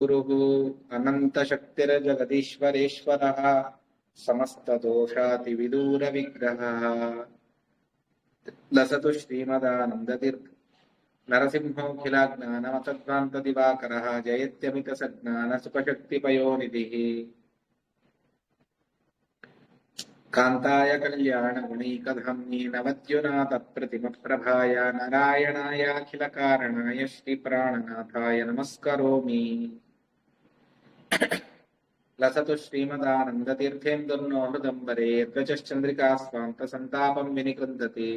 गुरुः अनन्तशक्तिर्जगदीश्वरेश्वरः समस्तदोषातिविदूरविग्रहः लसतु श्रीमदानन्दतीर्थ नरसिंहोऽखिलाज्ञानमतध्वान्तदिवाकरः जयत्यमितसज्ञानसुखशक्तिपयोनिधिः कान्ताय कल्याणगुणैकधाम्नि नवद्युनाथप्रतिमप्रभाय नारायणायाखिलकारणाय श्रीप्राणनाथाय नमस्करोमि। लसतु श्रीमदानन्दतीर्थेन्दुर्नो हृदम्बरे यद्वचश्चन्द्रिका स्वान्तसन्तापं विनिकृन्तति।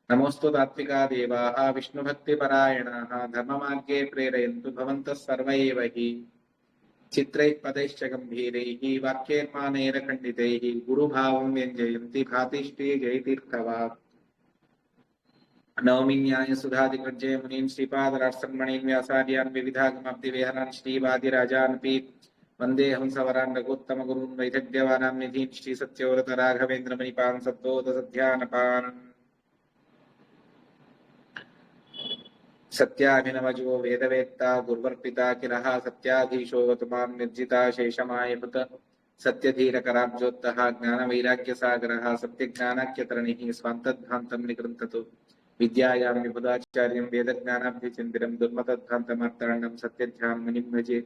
नमोऽस्तु तात्विका देवाः विष्णुभक्तिपरायणाः धर्ममार्गे प्रेरयन्तु भवन्तः सर्व एव हि। चित्रैः पदैश्च गम्भीरैः वाक्यैर्मानैरखण्डितैः गुरुभावं व्यञ्जयन्ति भाति श्रीजयतीर्थवाक्। नवमी न्यायसुधादिकृज्ये मुनीन् श्रीपादराट्सन्मणीन् व्यासार्यान् विविधागमब्धिविहरान् श्रीवादिराजानपि वन्देऽहं सवरान् रघुत्तमगुरून् वैदग्ध्यवानां निधीन् श्रीसत्यव्रतराघवेन्द्रमणिपान् सद्बोधसध्यानपान् सत्याभिनवजो वेदवेत्ता गुर्वर्पिता किरः सत्याधीशो वतुमां निर्जिता शेषमायभृत सत्यधीरकराब्जोत्तः ज्ञानवैराग्यसागरः सत्यज्ञानाख्यतरणिः स्वान्तध्वान्तं निकृन्ततु विद्यायां विबुधाचार्यं वेदज्ञानाब्धिचिन्तिरं दुर्मतध्वान्तमार्तण्डं सत्यध्यां मुनिं भजे।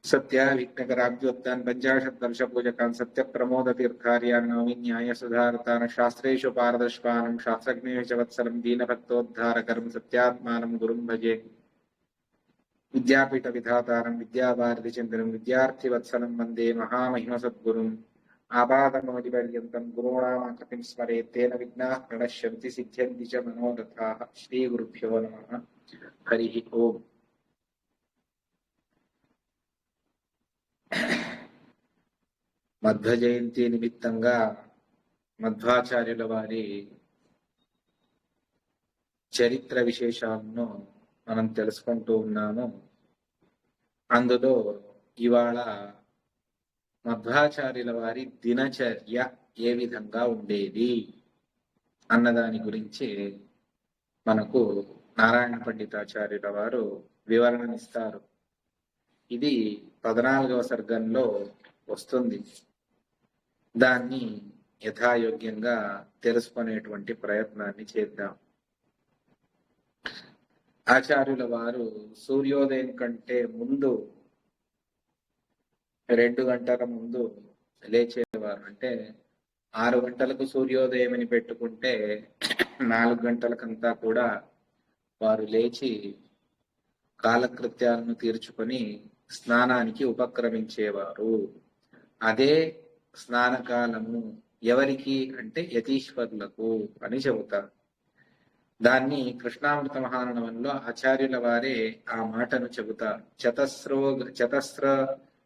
सत्याविघ्नकराब्जोत्तान् पञ्चाशद्वर्षपूजकान् सत्यप्रमोदतीर्थार्यान् नवमी न्यायसुधारतान् शास्त्रेषु पारदर्शकान् शास्त्रज्ञेषु च वत्सलं दीनभक्तोद्धारकरं सत्यात्मानं गुरुं भजे। विद्यापीठविधातारं विद्यावारिधिचिन्तनं विद्यार्थिवत्सलं वन्दे महामहिमसद्गुरुम्। आपादमौलिपर्यन्तं गुरूणामाकृतिं स्मरेत् तेन विघ्नाः प्रणश्यन्ति सिद्ध्यन्ति च मनोरथाः। श्रीगुरुभ्यो नमः। हरिः ओम्। మధ్వ జయంతి నిమిత్తంగా మధ్వాచార్యుల వారి చరిత్ర విశేషాలను మనం తెలుసుకుంటూ ఉన్నాము. అందులో ఇవాళ మధ్వాచార్యుల వారి దినచర్య ఏ విధంగా ఉండేది అన్నదాని గురించి మనకు నారాయణ పండితాచార్యుల వారు వివరణనిస్తారు. ఇది 14వ సర్గంలో వస్తుంది. దాన్ని యథాయోగ్యంగా తెలుసుకునేటువంటి ప్రయత్నాన్ని చేద్దాం. ఆచార్యుల వారు సూర్యోదయం కంటే ముందు 2 గంటల ముందు లేచేవారు. అంటే 6 గంటలకు సూర్యోదయం అని పెట్టుకుంటే 4 గంటలకంతా కూడా వారు లేచి కాలకృత్యాలను తీర్చుకొని స్నానానికి ఉపక్రమించేవారు. అదే స్నానకాలము ఎవరికి అంటే యతీశ్వరులకు అని చెబుతారు. దాన్ని కృష్ణామృత మహానవంలో ఆచార్యుల వారే ఆ మాటను చెబుతారు.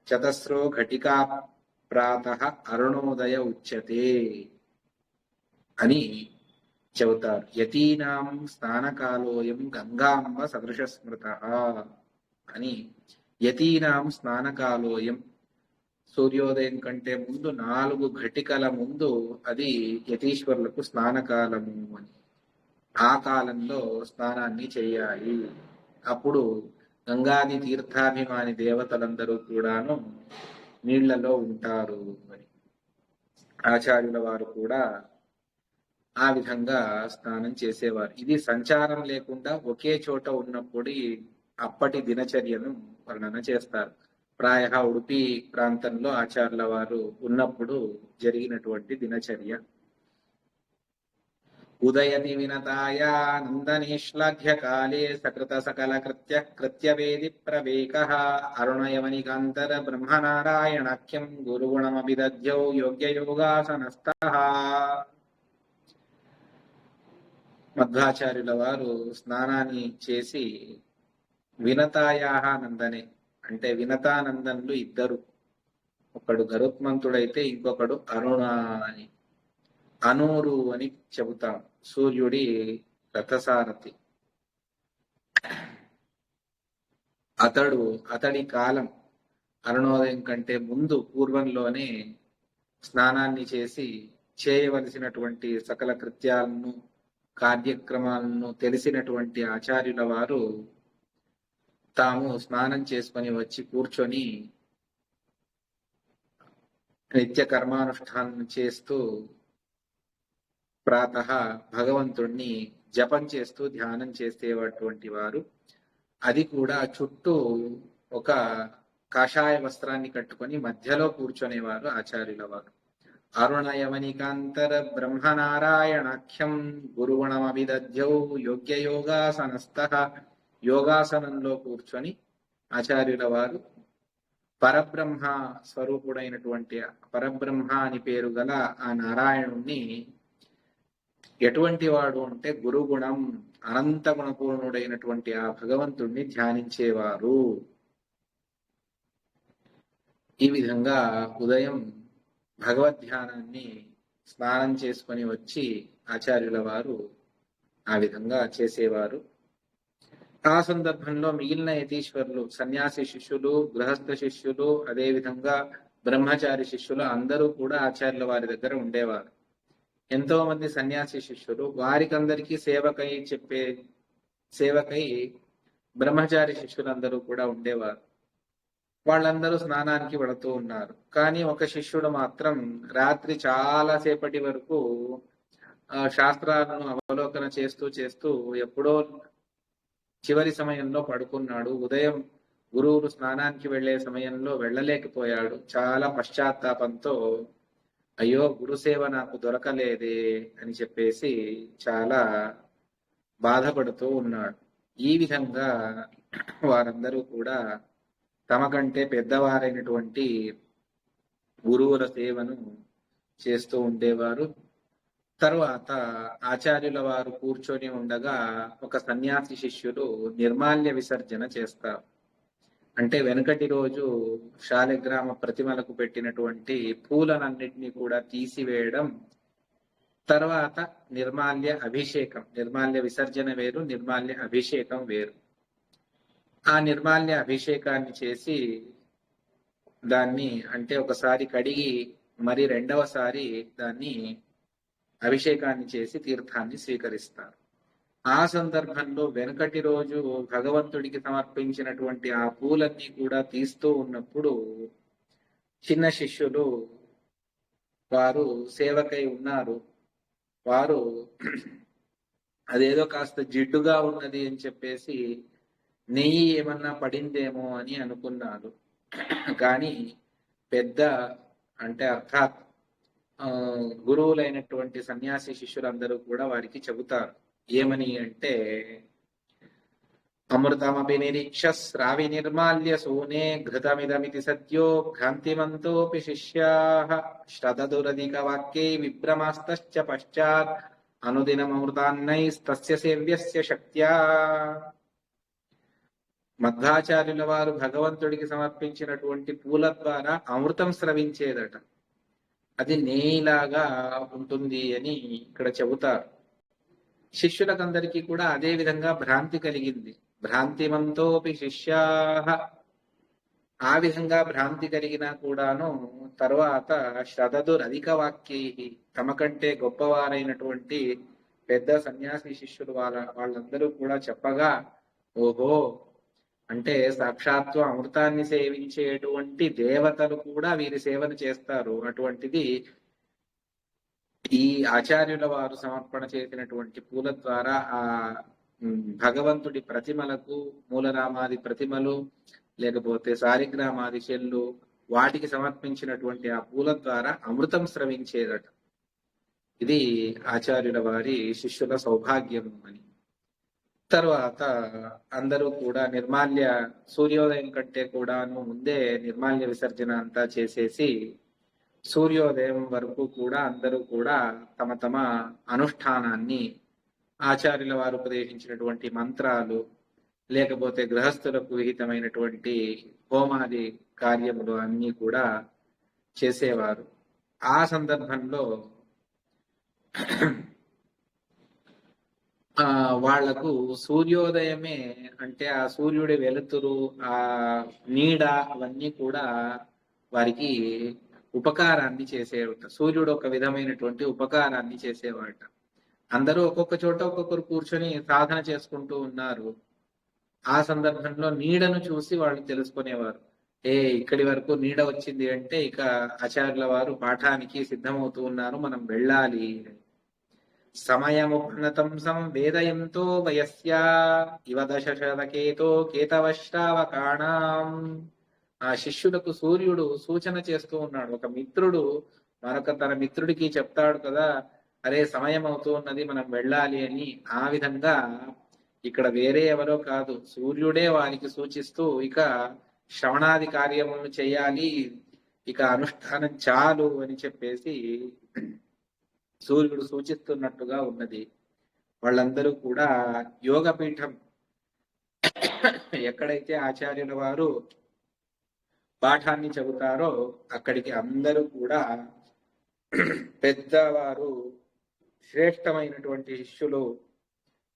చతస్రో ఘటికా ప్రాతః అరుణోదయ ఉచ్యతే అని చెబుతారు. యతీనాం స్నానకాలోయం గంగాంబ సదృశ స్మృతః అని. యతీనాం స్నానకాలోయం సూర్యోదయం కంటే ముందు 4 ఘటికల ముందు అది యతీశ్వరులకు స్నానకాలము అని. ఆ కాలంలో స్నానాన్ని చేయాలి. అప్పుడు గంగాది తీర్థాభిమాని దేవతలందరూ కూడాను నీళ్లలో ఉంటారు అని. ఆచార్యుల వారు కూడా ఆ విధంగా స్నానం చేసేవారు. ఇది సంచారం లేకుండా ఒకే చోట ఉన్నప్పుడు అప్పటి దినచర్యను వర్ణన చేస్తారు. ప్రాయ ఉడుపి ప్రాంతంలో ఆచార్యుల వారు ఉన్నప్పుడు జరిగినటువంటి దినచర్య. ఉదయతి వినతాయ నందనేశ్లాఘ్య కాలే సకృత సకల కృత్యవేది ప్రవేకః అరుణయమనికాంతర బ్రహ్మనారాయణాఖ్యం గురుగుణమభిదధ్యౌ యోగ్యయోగాసనస్థః. మధ్వాచార్యుల వారు స్నానాన్ని చేసి వినతాయాహ నందనే అంటే వినతానందనులు ఇద్దరు, ఒకడు గరుత్మంతుడైతే ఇంకొకడు అరుణ అని. అనూరు అని చెబుతాం, సూర్యుడి రథసారథి. అతడి కాలం అరుణోదయం కంటే ముందు పూర్వంలోనే స్నానాన్ని చేసి చేయవలసినటువంటి సకల కృత్యాలను కార్యక్రమాలను తెలిసినటువంటి ఆచార్యుల వారు తాము స్నానం చేసుకొని వచ్చి కూర్చొని నిత్య కర్మానుష్ఠానం చేస్తూ ప్రాతః భగవంతుణ్ణి జపం చేస్తూ ధ్యానం చేసేటువంటి వారు, అది కూడా చుట్టూ ఒక కాషాయ వస్త్రాన్ని కట్టుకొని మధ్యలో కూర్చొనేవారు ఆచార్యుల వారు. అరుణయమనికాంతర బ్రహ్మనారాయణాఖ్యం గురువణమభిదధ్యౌ యోగ్య యోగాసనస్థః. యోగాసనంలో కూర్చొని ఆచార్యుల వారు పరబ్రహ్మ స్వరూపుడైనటువంటి పరబ్రహ్మ అని పేరు గల ఆ నారాయణుణ్ణి ఎటువంటి వాడు అంటే గురుగుణం అనంత గుణపూర్ణుడైనటువంటి ఆ భగవంతుణ్ణి ధ్యానించేవారు. ఈ విధంగా ఉదయం భగవద్ధ్యానాన్ని స్నానం చేసుకొని వచ్చి ఆచార్యుల వారు ఆ విధంగా చేసేవారు. ఆ సందర్భంలో మిగిలిన యతీశ్వరులు, సన్యాసి శిష్యులు, గృహస్థ శిష్యులు, అదే విధంగా బ్రహ్మచారి శిష్యులు అందరూ కూడా ఆచార్యుల వారి దగ్గర ఉండేవారు. ఎంతో మంది సన్యాసి శిష్యులు వారికందరికీ సేవకై బ్రహ్మచారి శిష్యులందరూ కూడా ఉండేవారు. వాళ్ళందరూ స్నానానికి వెళుతూ ఉన్నారు. కానీ ఒక శిష్యుడు మాత్రం రాత్రి చాలా సేపటి వరకు శాస్త్రాలను అవలోకన చేస్తూ చేస్తూ ఎప్పుడో చివరి సమయంలో పడుకున్నాడు. ఉదయం గురువులు స్నానానికి వెళ్లే సమయంలో వెళ్ళలేకపోయాడు. చాలా పశ్చాత్తాపంతో అయ్యో గురుసేవ నాకు దొరకలేదే అని చెప్పేసి చాలా బాధపడుతూ ఉన్నాడు. ఈ విధంగా వారందరూ కూడా తమ కంటే పెద్దవారైనటువంటి గురువుల సేవను చేస్తూ ఉండేవారు. తరువాత ఆచార్యుల వారు కూర్చొని ఉండగా ఒక సన్యాసి శిష్యులు నిర్మాల్య విసర్జన చేస్తారు. అంటే వెనుకటి రోజు శాలిగ్రామ ప్రతిమలకు పెట్టినటువంటి పూలనన్నిటినీ కూడా తీసివేయడం, తర్వాత నిర్మాల్య అభిషేకం, నిర్మాల్య విసర్జన వేరు, నిర్మాల్య అభిషేకం వేరు. ఆ నిర్మాల్య అభిషేకాన్ని చేసి దాన్ని అంటే ఒకసారి కడిగి మరి రెండవసారి దాన్ని అభిషేకాన్ని చేసి తీర్థాన్ని స్వీకరిస్తారు. ఆ సందర్భంలో వెనుకటి రోజు భగవంతుడికి సమర్పించినటువంటి ఆ పూలన్నీ కూడా తీస్తూ ఉన్నప్పుడు చిన్న శిష్యులు వారు సేవకై ఉన్నారు. వారు అదేదో కాస్త జిడ్డుగా ఉన్నది అని చెప్పేసి నెయ్యి ఏమన్నా పడిందేమో అని అనుకున్నారు. కానీ పెద్ద అంటే అర్థాత్ గురువులైనటువంటి సన్యాసి శిష్యులందరూ కూడా వారికి చెబుతారు. ఏమని అంటే అమృతమపి నిరీక్ష శ్రావి నిర్మాల్య సూనే ఘృతమిదమితి సద్యో భ్రాంతిమంతోపి శిష్యాః శ్రదదురధిక వాక్యై విభ్రమాస్తశ్చ పశ్చాత్ అనుదినమృతాన్నైస్తస్య సేవ్యస్య శక్త్యా. మధ్వాచార్యుల వారు భగవంతుడికి సమర్పించినటువంటి పూల ద్వారా అమృతం స్రవించేదట. అది నేయిలాగా ఉంటుంది అని ఇక్కడ చెబుతారు. శిష్యులకందరికీ కూడా అదే విధంగా భ్రాంతి కలిగింది. భ్రాంతిమంతోపి శిష్యాః, ఆ విధంగా భ్రాంతి కలిగినా కూడాను తర్వాత శ్రదదురధిక వాక్యై, తమ కంటే గొప్పవారైనటువంటి పెద్ద సన్యాసి శిష్యులు వాళ్ళందరూ కూడా చెప్పగా, ఓహో అంటే సాక్షాత్తు అమృతాన్ని సేవించేటువంటి దేవతలు కూడా వీరి సేవను చేస్తారు. అటువంటిది ఈ ఆచార్యుల వారు సమర్పణ చేసినటువంటి పూల ద్వారా ఆ భగవంతుడి ప్రతిమలకు, మూలరామాది ప్రతిమలు లేకపోతే సాలిగ్రామాది చెల్లు వాటికి సమర్పించినటువంటి ఆ పూల ద్వారా అమృతం స్రవించేదట. ఇది ఆచార్యుల వారి శిష్యుల సౌభాగ్యము అని. తర్వాత అందరూ కూడా నిర్మాల్య సూర్యోదయం కంటే కూడాను ముందే నిర్మాల్య విసర్జన అంతా చేసేసి సూర్యోదయం వరకు కూడా అందరూ కూడా తమ తమ అనుష్ఠానాన్ని, ఆచార్యుల వారు ఉపదేశించినటువంటి మంత్రాలు లేకపోతే గృహస్థులకు విహితమైనటువంటి హోమాది కార్యములు అన్నీ కూడా చేసేవారు. ఆ సందర్భంలో వాళ్లకు సూర్యోదయమే అంటే ఆ సూర్యుడి వెలుతురు, ఆ నీడ అవన్నీ కూడా వారికి ఉపకారాన్ని చేసేవాట. సూర్యుడు ఒక విధమైనటువంటి ఉపకారాన్ని చేసేవాట. అందరూ ఒక్కొక్క చోట ఒక్కొక్కరు కూర్చొని సాధన చేసుకుంటూ ఉన్నారు. ఆ సందర్భంలో నీడను చూసి వాళ్ళు తెలుసుకునేవారు. ఇక్కడి వరకు నీడ వచ్చింది అంటే ఇక ఆచార్యుల వారు పాఠానికి సిద్ధమవుతూ ఉన్నారు, మనం వెళ్ళాలి. సమయమున్నతం సంవేదయంతో వయస్యా ఇవ దశశతకేతో కేతవశ్రావకాణాం. ఆ శిష్యులకు సూర్యుడు సూచన చేస్తూ ఉన్నాడు. ఒక మిత్రుడు మరొక తన మిత్రుడికి చెప్తాడు కదా, అరే సమయం అవుతూ ఉన్నది, మనం వెళ్ళాలి అని. ఆ విధంగా ఇక్కడ వేరే ఎవరో కాదు, సూర్యుడే వారికి సూచిస్తూ ఇక శ్రవణాది కార్యములను చేయాలి, ఇక అనుష్ఠానం చాలు అని చెప్పేసి సూర్యుడు సూచిస్తున్నట్టుగా ఉన్నది. వాళ్ళందరూ కూడా యోగపీఠం ఎక్కడైతే ఆచార్యుల వారు పాఠాన్ని చెబుతారో అక్కడికి అందరూ కూడా పెద్దవారు, శ్రేష్టమైనటువంటి శిష్యులు,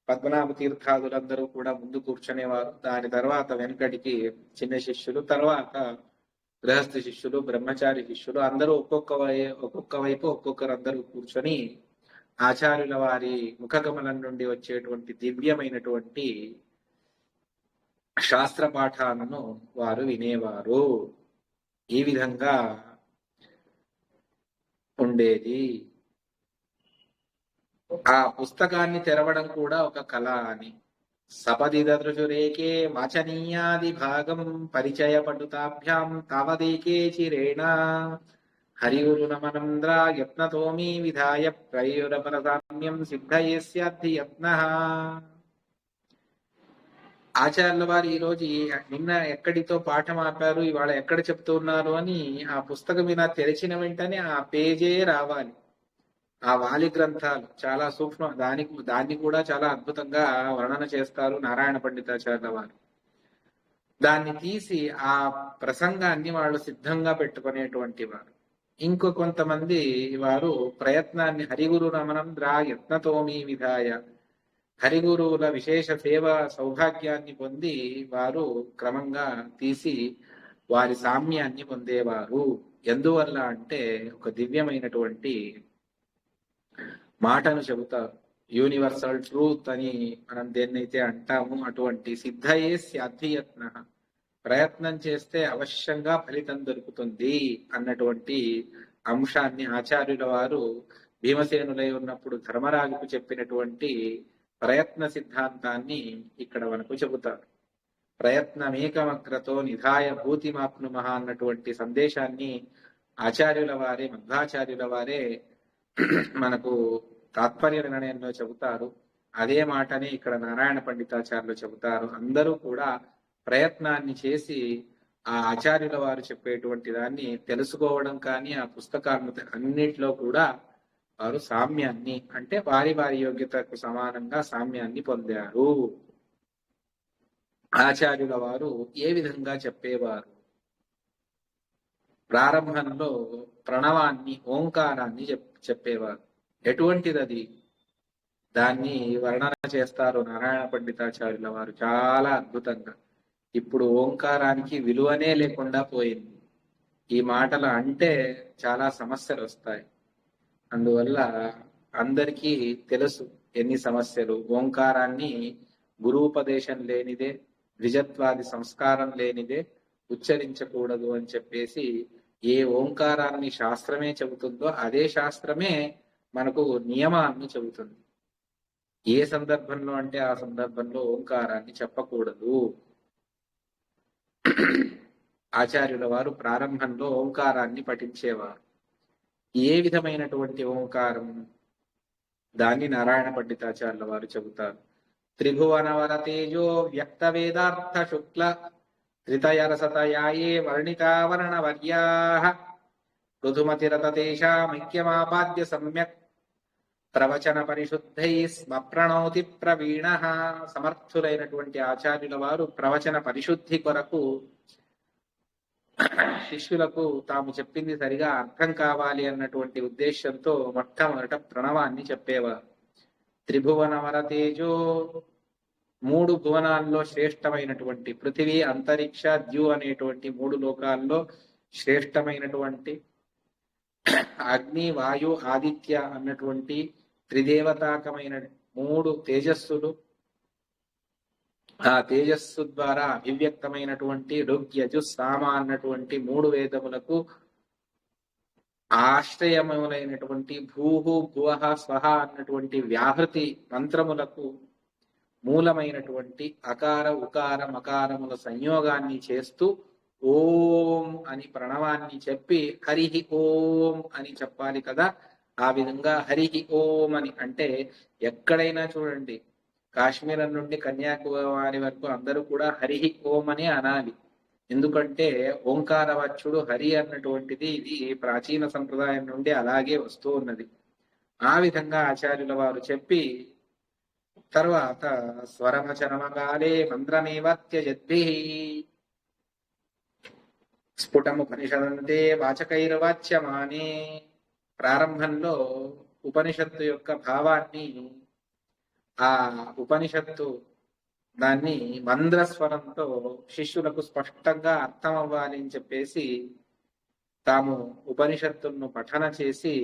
పద్మనాభ తీర్థాదులందరూ కూడా ముందు కూర్చునేవారు. దాని తర్వాత వెనకటికి చిన్న శిష్యులు, తర్వాత గృహస్థ శిష్యులు, బ్రహ్మచారి శిష్యులు అందరూ ఒక్కొక్క వైపు ఒక్కొక్కరు అందరూ కూర్చొని ఆచార్యుల వారి ముఖగమనం నుండి వచ్చేటువంటి దివ్యమైనటువంటి శాస్త్ర పాఠాలను వారు వినేవారు. ఈ విధంగా ఉండేది. ఆ పుస్తకాన్ని తెరవడం కూడా ఒక కళ అని. సపది దృశురేకే వాచనీయాది భాగం పరిచయ పటుతాభ్యాం తావదేకే చిరేణ హరిగురు నమనంద్ర యత్నతోమీ విధాయ ప్రయురపరసామ్యం సిద్ధయేస్యాద్ధి యత్న. ఆచార్యుల వారు ఈ రోజు నిన్న ఎక్కడితో పాఠం ఆపారు, ఇవాళ ఎక్కడ చెప్తున్నారు అని ఆ పుస్తకం మీద తెరిచిన వెంటనే ఆ పేజే రావాలి. ఆ వాలి గ్రంథాలు చాలా సూక్ష్మ, దాన్ని కూడా చాలా అద్భుతంగా వర్ణన చేస్తారు నారాయణ పండితాచార్యుల వారు. దాన్ని తీసి ఆ ప్రసంగాన్ని వాళ్ళు సిద్ధంగా పెట్టుకునేటువంటి వారు. ఇంకో కొంతమంది వారు ప్రయత్నాన్ని హరిగురు రమణంద్ర యత్నతోమీ విధాయ, హరిగురువుల విశేష సేవ సౌభాగ్యాన్ని పొంది వారు క్రమంగా తీసి వారి సామ్యాన్ని పొందేవారు. ఎందువల్ల అంటే ఒక దివ్యమైనటువంటి మాటను చెబుతారు. యూనివర్సల్ ట్రూత్ అని మనం దేన్నైతే అంటాము, అటువంటి సిద్ధయే స్యాధియత్న, ప్రయత్నం చేస్తే అవశ్యంగా ఫలితం దొరుకుతుంది అన్నటువంటి అంశాన్ని ఆచార్యుల వారు భీమసేనులై ఉన్నప్పుడు ధర్మరాజుకు చెప్పినటువంటి ప్రయత్న సిద్ధాంతాన్ని ఇక్కడ మనకు చెబుతారు. ప్రయత్నమేకమగ్రతో నిధాయ భూతిమాప్నుమః అన్నటువంటి సందేశాన్ని ఆచార్యుల వారే, మధ్వాచార్యుల వారే మనకు తాత్పర్య నిర్ణయంలో చెబుతారు. అదే మాటని ఇక్కడ నారాయణ పండితాచార్యులు చెబుతారు. అందరూ కూడా ప్రయత్నాన్ని చేసి ఆ ఆచార్యుల వారు చెప్పేటువంటి దాన్ని తెలుసుకోవడం కానీ, ఆ పుస్తకాలను అన్నిట్లో కూడా వారు సామ్యాన్ని, అంటే వారి వారి యోగ్యతకు సమానంగా సామ్యాన్ని పొందారు. ఆచార్యుల వారు ఏ విధంగా చెప్పేవారు? ప్రారంభంలో ప్రణవాన్ని, ఓంకారాన్ని చెప్పేవారు. ఎటువంటిది అది? దాన్ని వర్ణన చేస్తారు నారాయణ పండితాచార్యుల వారు చాలా అద్భుతంగా. ఇప్పుడు ఓంకారానికి విలువనే లేకుండా పోయింది. ఈ మాటలు అంటే చాలా సమస్యలు వస్తాయి. అందువల్ల అందరికీ తెలుసు ఎన్ని సమస్యలు. ఓంకారాన్ని గురూపదేశం లేనిదే, ద్విజత్వాది సంస్కారం లేనిదే ఉచ్చరించకూడదు అని చెప్పేసి ఏ ఓంకారాన్ని శాస్త్రమే చెబుతుందో అదే శాస్త్రమే మనకు నియమాన్ని చెబుతుంది. ఏ సందర్భంలో అంటే ఆ సందర్భంలో ఓంకారాన్ని చెప్పకూడదు. ఆచార్యుల వారు ప్రారంభంలో ఓంకారాన్ని పఠించేవారు. ఏ విధమైనటువంటి ఓంకారం? దాన్ని నారాయణ పండితాచార్యుల వారు చెబుతారు. త్రిభువనవర తేజో వ్యక్త వేదార్థ శుక్ల త్రితయరసతయాయే వర్ణితావరణవర్యాః పృథుమతిరతేషామైక్యమాపాద్య సమ్యక్ ప్రవచన పరిశుద్ధై స్మ ప్రణోతి ప్రవీణ. సమర్థులైనటువంటి ఆచార్యుల వారు ప్రవచన పరిశుద్ధి కొరకు శిష్యులకు తాము చెప్పింది సరిగా అర్థం కావాలి అన్నటువంటి ఉద్దేశంతో మొట్టమొదట ప్రణవాన్ని చెప్పేవారు. త్రిభువనవర తేజో, మూడు భువనాల్లో శ్రేష్టమైనటువంటి పృథివీ, అంతరిక్ష, ద్యు అనేటువంటి మూడు లోకాల్లో శ్రేష్టమైనటువంటి అగ్ని, వాయు, ఆదిత్య అన్నటువంటి త్రిదేవతాకమైన మూడు తేజస్సులు, ఆ తేజస్సు ద్వారా అభివ్యక్తమైనటువంటి ఋగ్ యజు సామ అన్నటువంటి 3 వేదములకు ఆశ్రయములైనటువంటి భూహు భువః స్వహ అన్నటువంటి వ్యాహృతి మంత్రములకు మూలమైనటువంటి అకార ఉకార మకారముల సంయోగాన్ని చేస్తూ ఓం అని ప్రణవాన్ని చెప్పి హరిహి ఓం అని చెప్పాలి కదా. ఆ విధంగా హరిహి ఓం అని అంటే ఎక్కడైనా చూడండి, కాశ్మీరం నుండి కన్యాకుమారి వరకు అందరూ కూడా హరిహి ఓం అని అనాలి. ఎందుకంటే ఓంకారవచ్చుడు హరి అన్నటువంటిది ఇది ప్రాచీన సంప్రదాయం నుండి అలాగే వస్తూ ఉన్నది. ఆ విధంగా ఆచార్యుల వారు చెప్పి తర్వాత స్వరమచరమకాలే మంత్రమేవత్యజద్భిః స్ఫుటముపనిషదంతే వాచకైర్వాచ్యమానే. ప్రారంభంలో ఉపనిషత్తు యొక్క భావాన్ని, ఆ ఉపనిషత్తు దాన్ని మంద్రస్వరంతో శిష్యులకు స్పష్టంగా అర్థం అవ్వాలి అని చెప్పేసి తాము ఉపనిషత్తులను పఠన చేసి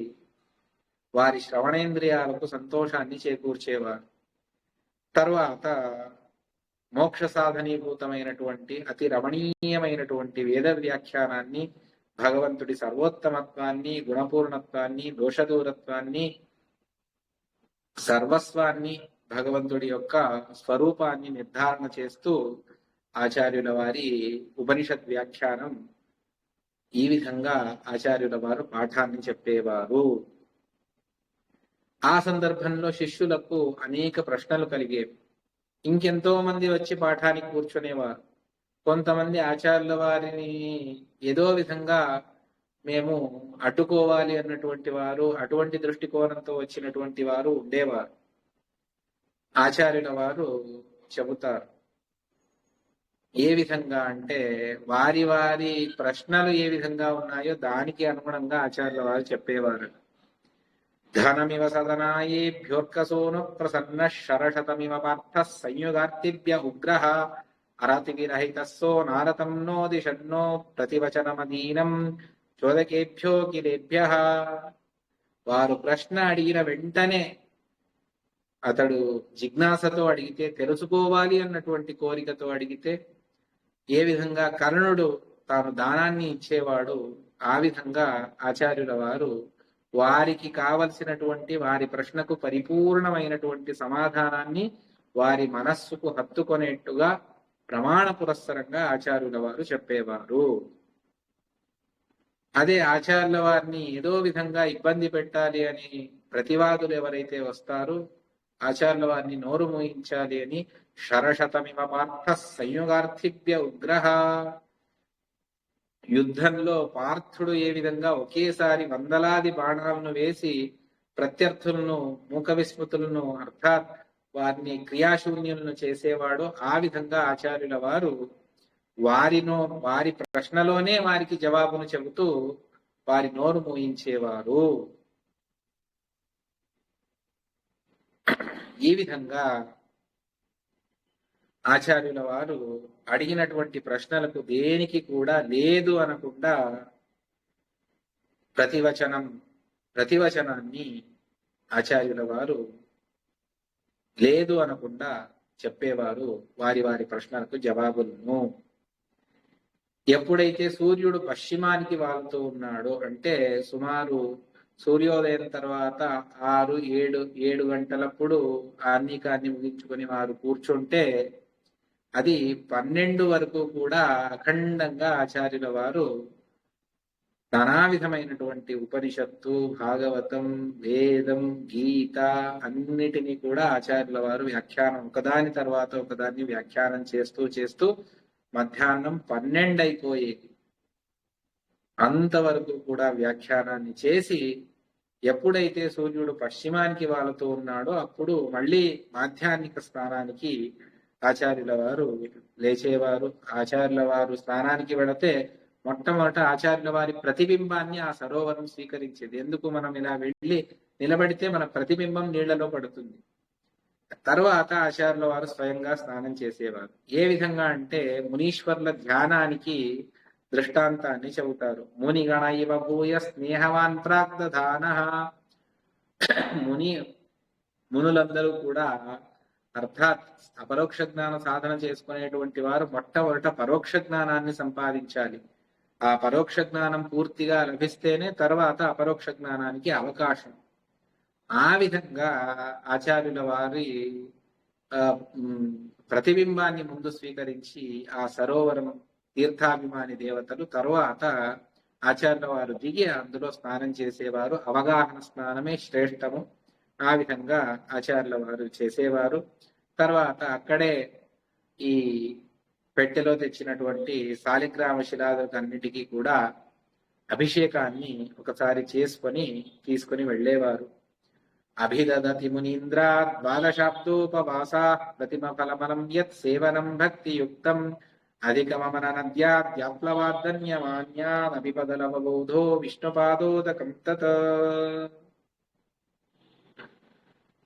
వారి శ్రవణేంద్రియాలకు సంతోషాన్ని చేకూర్చేవారు. తర్వాత మోక్ష సాధనీభూతమైనటువంటి అతి రమణీయమైనటువంటి వేద వ్యాఖ్యానాన్ని, భగవంతుడి సర్వోత్తమత్వాన్ని, గుణపూర్ణత్వాన్ని, దోషదూరత్వాన్ని, సర్వస్వాన్ని, భగవంతుడి యొక్క స్వరూపాన్ని నిర్ధారణ చేస్తూ ఆచార్యుల వారి ఉపనిషత్ వ్యాఖ్యానం ఈ విధంగా ఆచార్యుల వారు పాఠాన్ని చెప్పేవారు. ఆ సందర్భంలో శిష్యులకు అనేక ప్రశ్నలు కలిగేవి. ఇంకెంతో మంది వచ్చి పాఠానికి కూర్చునేవారు. కొంతమంది ఆచార్యుల వారిని ఏదో విధంగా మేము అడ్డుకోవాలి అన్నటువంటి వారు, అటువంటి దృష్టికోణంతో వచ్చినటువంటి వారు ఉండేవారు. ఆచార్యుల వారు చెబుతారు ఏ విధంగా అంటే, వారి వారి ప్రశ్నలు ఏ విధంగా ఉన్నాయో దానికి అనుగుణంగా ఆచార్యుల వారు చెప్పేవారు. ధనమివ సదనాయేభ్యోర్కసోను ప్రసన్న శరశతమివ పార్థ సంయుగార్తిభ్య ఉగ్రహ అరతివిరహితస్సో నారతం నో దిశన్నో ప్రతివచనమదీనం చోదకేభ్యో కిలేభ్యః. వారు ప్రశ్న అడిగిన వెంటనే అతడు జిజ్ఞాసతో అడిగితే, తెలుసుకోవాలి అన్నటువంటి కోరికతో అడిగితే ఏ విధంగా కర్ణుడు తాను దానాన్ని ఇచ్చేవాడు, ఆ విధంగా ఆచార్యుల వారు వారికి కావలసినటువంటి వారి ప్రశ్నకు పరిపూర్ణమైనటువంటి సమాధానాన్ని వారి మనస్సుకు హత్తుకొనేట్టుగా ప్రమాణ పురస్సరంగా ఆచార్యుల వారు చెప్పేవారు. అదే ఆచార్యుల వారిని ఏదో విధంగా ఇబ్బంది పెట్టాలి అని ప్రతివాదులు ఎవరైతే వస్తారో, ఆచార్యుల వారిని నోరు మోయించాలి అని శరశతమివ పార్థ సంయుగార్థిభ్య ఉగ్రహ, యుద్ధంలో పార్థుడు ఏ విధంగా ఒకేసారి వందలాది బాణాలను వేసి ప్రత్యర్థులను, మూక విస్మృతులను, అర్థాత్ వారిని క్రియాశూన్యులను చేసేవాడో, ఆ విధంగా ఆచార్యుల వారు వారి ప్రశ్నలోనే వారికి జవాబును చెబుతూ వారి నోరు మోయించేవారు. ఈ విధంగా ఆచార్యుల వారు అడిగినటువంటి ప్రశ్నలకు దేనికి కూడా లేదు అనకుండా ప్రతివచనాన్ని ఆచార్యుల వారు లేదు అనకుండా చెప్పేవారు వారి వారి ప్రశ్నలకు జవాబులను. ఎప్పుడైతే సూర్యుడు పశ్చిమానికి వాలుతూ ఉన్నాడో, అంటే సుమారు సూర్యోదయం తర్వాత 6-7 గంటలప్పుడు ఆన్నికాన్ని ముగించుకొని వారు కూర్చుంటే అది 12 వరకు కూడా అఖండంగా ఆచార్యుల వారు నానా విధమైనటువంటి ఉపనిషత్తు, భాగవతం, వేదం, గీత అన్నిటినీ కూడా ఆచార్యుల వారు వ్యాఖ్యానం ఒకదాని తర్వాత ఒకదాన్ని వ్యాఖ్యానం చేస్తూ చేస్తూ మధ్యాహ్నం 12 అయిపోయేది. అంతవరకు కూడా వ్యాఖ్యానాన్ని చేసి ఎప్పుడైతే సూర్యుడు పశ్చిమానికి వాలుతూ ఉన్నాడో అప్పుడు మళ్ళీ మాధ్యాహ్నిక స్నానానికి ఆచార్యుల వారు లేచేవారు. ఆచార్యుల వారు స్నానానికి వెళితే మొట్టమొదట ఆచార్యుల వారి ప్రతిబింబాన్ని ఆ సరోవరం స్వీకరించేది. ఎందుకు, మనం ఇలా వెళ్ళి నిలబడితే మన ప్రతిబింబం నీళ్లలో పడుతుంది. తర్వాత ఆచార్యుల వారు స్వయంగా స్నానం చేసేవారు. ఏ విధంగా అంటే మునీశ్వర్ల ధ్యానానికి దృష్టాంతాన్ని చెబుతారు. మునిగణ ఇవ భూయ స్నేహవాన్ ప్రాగ్ధాన. మునులందరూ కూడా అర్థాత్ అపరోక్ష జ్ఞాన సాధన చేసుకునేటువంటి వారు మొట్టమొదట పరోక్ష జ్ఞానాన్ని సంపాదించాలి. ఆ పరోక్ష జ్ఞానం పూర్తిగా లభిస్తేనే తర్వాత అపరోక్ష జ్ఞానానికి అవకాశం. ఆ విధంగా ఆచార్యుల వారి ప్రతిబింబాన్ని ముందు స్వీకరించి ఆ సరోవరం తీర్థాభిమాని దేవతలు, తరువాత ఆచార్యుల వారు దిగి అందులో స్నానం చేసేవారు. అవగాహన స్నానమే శ్రేష్టము. ఆ విధంగా ఆచార్యుల వారు చేసేవారు. తర్వాత అక్కడే ఈ పెట్టెలో తెచ్చినటువంటి శాలిగ్రామ శిలాదులన్నిటికీ కూడా అభిషేకాన్ని ఒకసారి చేసుకొని తీసుకొని వెళ్ళేవారు. అభిదదతి మునీంద్ర ద్వాదశాబ్దోపవాసా ప్రతిమ ఫలమలం యత్ సేవనం భక్తియుక్తం అధికమమన నద్యాప్లవాదన్యమాన్యానభిపదలవబోధో విష్ణుపాదోదకం తత్.